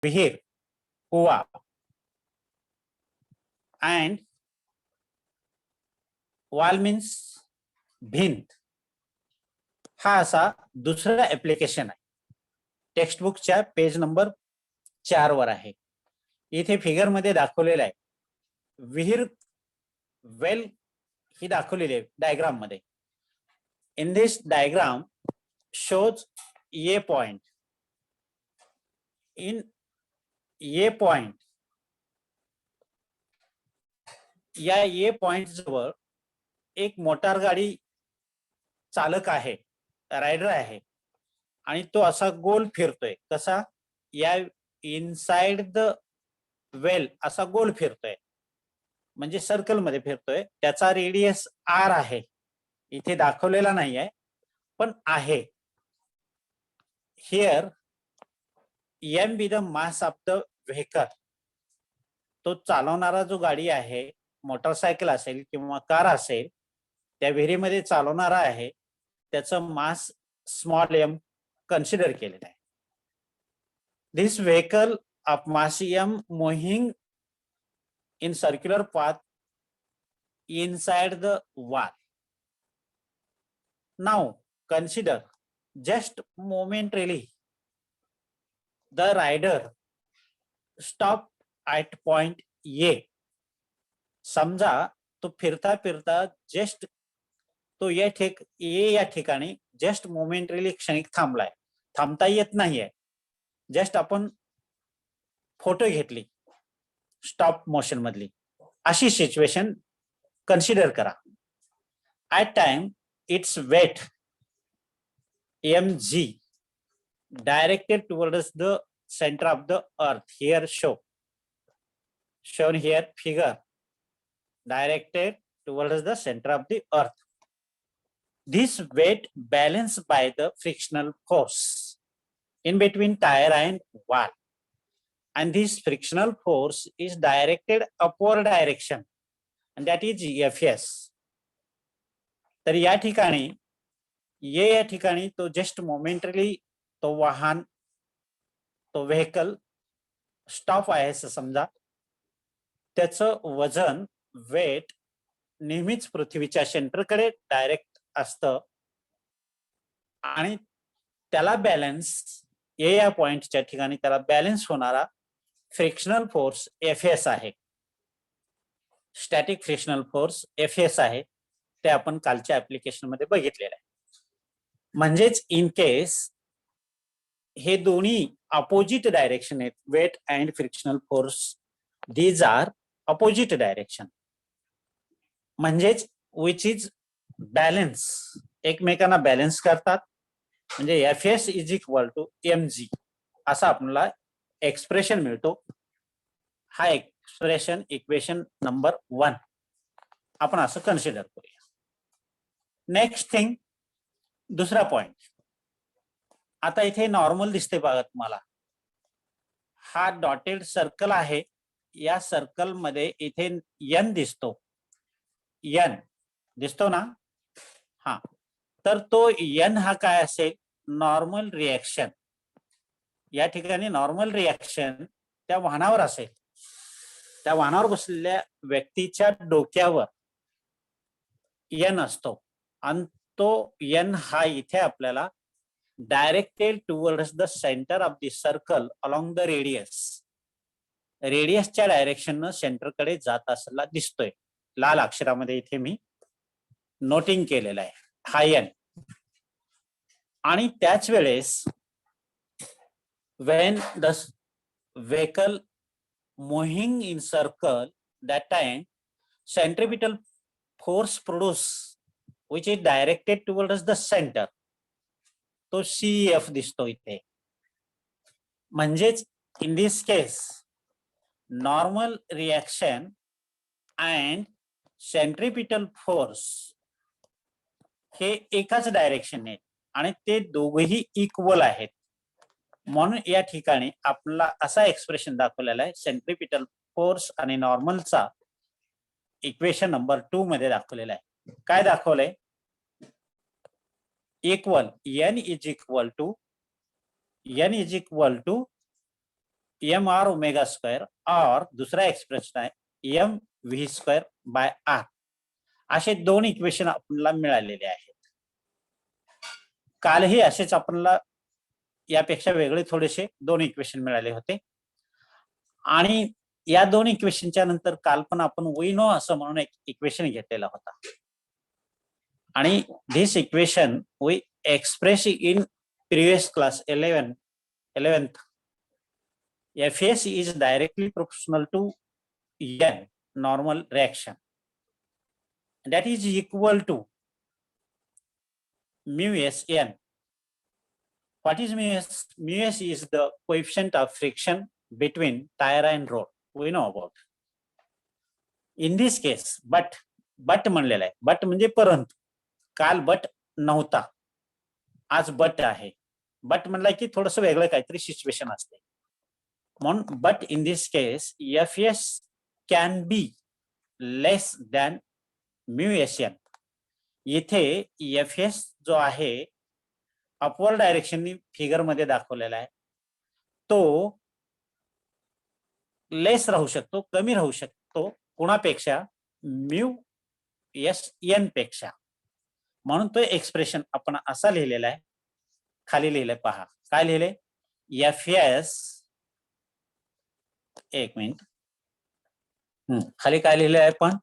विहीर, कुवा, and wall means भिंत. हा असा दुसरा ऍप्लिकेशन आहे. टेक्स्टबुकच्या पेज नंबर 4 वर आहे. इथे फिगर मध्ये दाखवलेलं आहे. विहीर वेल ही दाखवलेली आहे डायग्राम मध्ये. In this diagram shows A point. In A point, या A पॉइंट जवळ एक मोटार गाडी चालक आहे, रायडर आहे, आणि तो असा गोल फिरतोय. कसा? या इनसाइड द वेल असा गोल फिरतोय, म्हणजे सर्कल मध्ये फिरतोय. त्याचा रेडियस R आहे. इथे दाखवलेला नाही आहे, पण आहे. Here M be the mass of the vehicle. तो चालवणारा जो गाडी आहे, मोटरसायकल असेल किंवा कार असेल, त्या विहिरीमध्ये चालवणारा आहे, त्याचं मास स्मॉल m कन्सिडर केलेलं आहे. This vehicle of mass m moving in circular path inside the wall. Now consider just momentarily the rider stop at point A. समजा तो फिरता फिरता जस्ट तो या ठिकाणी जस्ट मोमेंटरीली क्षणिक थांबलाय. थांबता येत नाहीये. जस्ट आपण फोटो घेतली स्टॉप मोशन मधली, अशी सिच्युएशन कन्सिडर करा. At time it's weight mg directed towards the center of the earth. Here shown here figure, directed towards the center of the earth. This weight balanced by the frictional force in between tire and wall, and this frictional force is directed upward direction, and that is Fs. तर या ठिकाणी या ठिकाणी तो just momentary तो वाहन, तो vehicle stop आहे असं समजा. त्याचं वजन, वेट नेहमीच पृथ्वीच्या सेंटरकडे डायरेक्ट असतं, आणि त्याला बॅलन्स या पॉइंटच्या ठिकाणी त्याला बॅलन्स होणारा फ्रिक्शनल फोर्स Fs आहे. स्टॅटिक फ्रिक्शनल फोर्स Fs आहे. ते आपण कालच्या ऍप्लिकेशन मध्ये बघितलेलं आहे. म्हणजेच इन केस हे दोन्ही अपोजिट डायरेक्शन आहेत, weight and frictional force, these are opposite direction. म्हणजेच विच इज बॅलन्स, एकमेकांना बॅलन्स करतात. म्हणजे Fs is equal to mg असा आपल्याला एक्सप्रेशन मिळतो. हा एक्सप्रेशन इक्वेशन नंबर 1 आपण असं कन्सिडर करूया. नेक्स्ट थिंग, दुसरा पॉइंट. आता इथे नॉर्मल दिसते बघा तुम्हाला. हा डॉटेड सर्कल आहे. या सर्कल मध्ये इथे n दिसतो. n दिसतो ना? हा, तर तो n हा काय असेल? Normal reaction. या ठिकाणी नॉर्मल रिएक्शन त्या वाहनावर असेल. त्या वाहनावर बसलेल्या व्यक्तीच्या डोक्यावर n असतो, आणि तो n हा इथे आपल्याला directed towards the centre of the circle along the radius. रेडियसच्या डायरेक्शननं सेंटरकडे जात असलेला दिसतोय. लाल अक्षरामध्ये इथे मी नोटिंग केलेलं आहे हा n. आणि त्याच वेळेस when the vehicle moving in circle, that time centripetal force produced which is directed towards the center, तो CF दिसतो इथे. म्हणजेच in this case normal reaction and centripetal force हे एकाच डायरेक्शन आहेत, आणि ते दोघेही इक्वल आहेत. म्हणून या ठिकाणी आपल्याला असा एक्सप्रेशन दाखवलेला आहे. सेंट्रिपिटल फोर्स आणि नॉर्मलचा इक्वेशन नंबर 2 मध्ये दाखवलेला आहे. काय दाखवलंय? Equal n is equal to M R omega square और दुसरा एक्सप्रेशन आहे M V square by R. असे दोन इक्वेशन आपल्याला मिळालेले आहेत. कालही असेच आपल्याला यापेक्षा वेगळे थोडेसे दोन इक्वेशन मिळाले होते आणि या दोन इक्वेशनच्या नंतर काल पण आपण वी नो असं म्हणून एक इक्वेशन घेतलेला होता आणि this equation we express in previous class 11th. Fs is directly proportional to n normal reaction. That is equal to mu s n. What is mu s? Mu s is the coefficient of friction between tire and rod. We know about. In this case, but म्हणलेला आहे. but म्हणजे परंतु. काल but नव्हता. आज but आहे. but म्हणला की थोडंसं वेगळं काहीतरी सिच्युएशन असते. म्हणून but in this case Fs can be less than mu Sn. इथे Fs जो आहे अपवर्ड डायरेक्शननी फिगर मध्ये दाखवलेला आहे तो लेस राहू शकतो, कमी राहू शकतो कुणापेक्षा म्यू एस एन पेक्षा. म्हणून तो एक्सप्रेशन आपण असा लिहिलेला आहे, खाली लिहिलंय पहा. काय लिहिले? Fs, एक मिनिट, खाली काय लिहिलंय आपण?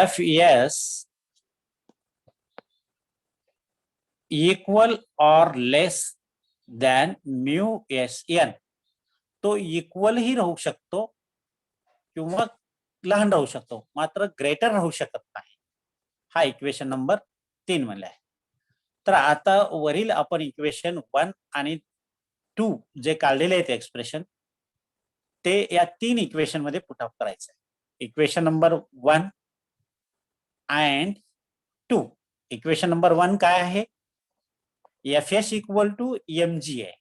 Fs इक्वल और लेस दॅन म्यू एस एन. तो इक्वल ही राहू शकतो किंवा लहान राहू शकतो, मात्र ग्रेटर राहू शकत नाही. हा इक्वेशन नंबर 3 म्हणला आहे. तर आता वरील आपण इक्वेशन 1 आणि 2 जे काढलेले आहेत एक्सप्रेशन ते या 3 इक्वेशन मध्ये पुट अप करायचं आहे. Equation number 1 and 2. Equation number 1 काय आहे? Fs इक्वल टू mg आहे.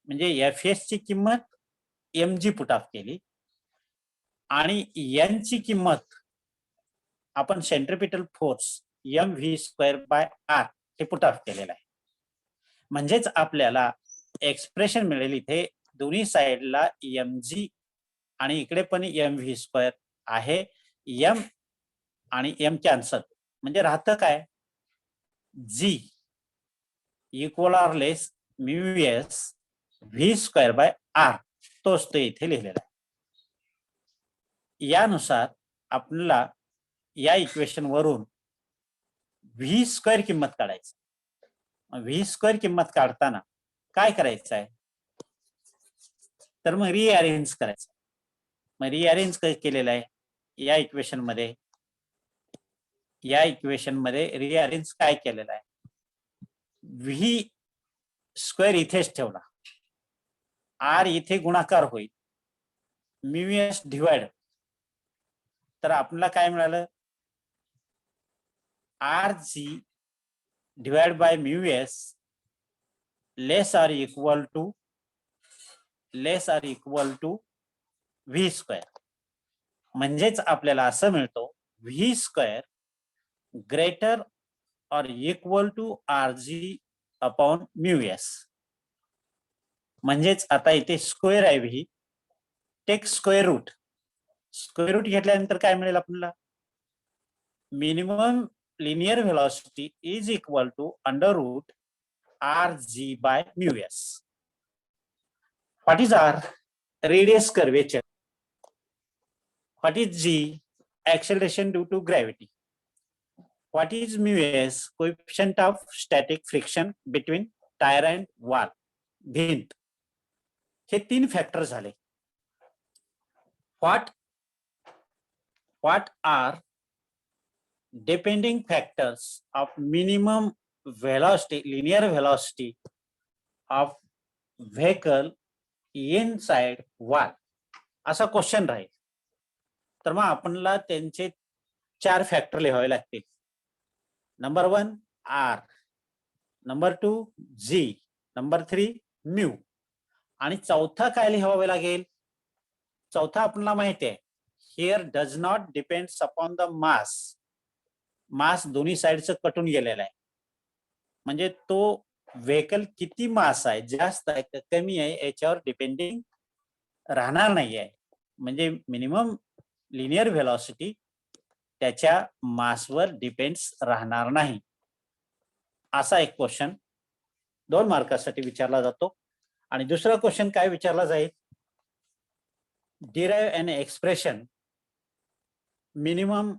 म्हणजे Fs ची किंमत mg पुट अप केली आणि n ची किंमत आपण centripetal force mv square by r हे पुट अप केलेलं आहे. म्हणजेच आपल्याला एक्सप्रेशन मिळेल इथे दोन्ही साइडला mg आणि इकडे पण mv स्क्वेअर आहे. m आणि m कॅन्सल म्हणजे राहतं काय? g equal or less mu S V square by R. तोच तो इथे लिहिलेला आहे. यानुसार आपल्याला या इक्वेशन वरून व्ही स्क्वेअर किंमत काढायची. व्ही स्क्वेअर किंमत काढताना काय करायचं आहे? तर मग रिअरेंज करायचं. मग रिअरेंज केलेलं आहे या इक्वेशन मध्ये. या इक्वेशन मध्ये रिअरेंज काय केलेलं आहे? व्ही स्क्वेअर इथेच ठेवला, आर इथे गुणाकार होईल, म्यू एस डिवाइड. तर आपल्याला काय मिळालं? R G divide by mu S less R equal to V square. म्हणजेच आपल्याला असं मिळतो व्ही स्क्वेअर ग्रेटर और equal to R G upon mu S. म्हणजेच आता इथे स्क्वेअर आहे V, take square root. Square root घेतल्यानंतर काय मिळेल आपल्याला? Minimum linear velocity is equal to under root R G by mu S. What is R? Radius curvature. What is G? Acceleration due to gravity. What is mu s? Coefficient of static friction between tire and wall, भिंत. हे 3 factor झाले. What are depending factors of minimum velocity, linear velocity of vehicle inside wall? असा question राहील. तर मग आपल्याला त्यांचे 4 factor लिहावे लागतील. Number 1 R, number 2 G, number 3 mu आणि चौथा काय लिहावे लागेल? चौथा आपल्याला माहिती आहे, here does not depends upon the mass. Mass दोन्ही साइडचं कटून गेलेला आहे म्हणजे तो व्हेकल किती मास आहे, जास्त आहे का कमी आहे, याच्यावर डिपेंडिंग राहणार नाही आहे. म्हणजे मिनिमम लिनियर व्हेलॉसिटी त्याच्या मासवर डिपेंड्स राहणार नाही. असा एक क्वेश्चन 2 मार्कासाठी विचारला जातो. आणि दुसरा क्वेश्चन काय विचारला जाईल, derive an expression minimum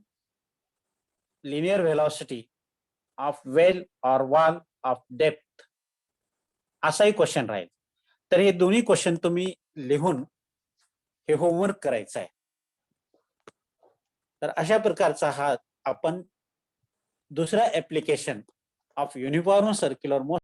linear velocity of well or wall of depth, असाही क्वेश्चन राहील. तर हे दोन्ही क्वेश्चन तुम्ही लिहून हे होमवर्क करायचं आहे. तर अशा प्रकारचा हा आपण दुसरा application of uniform circular motion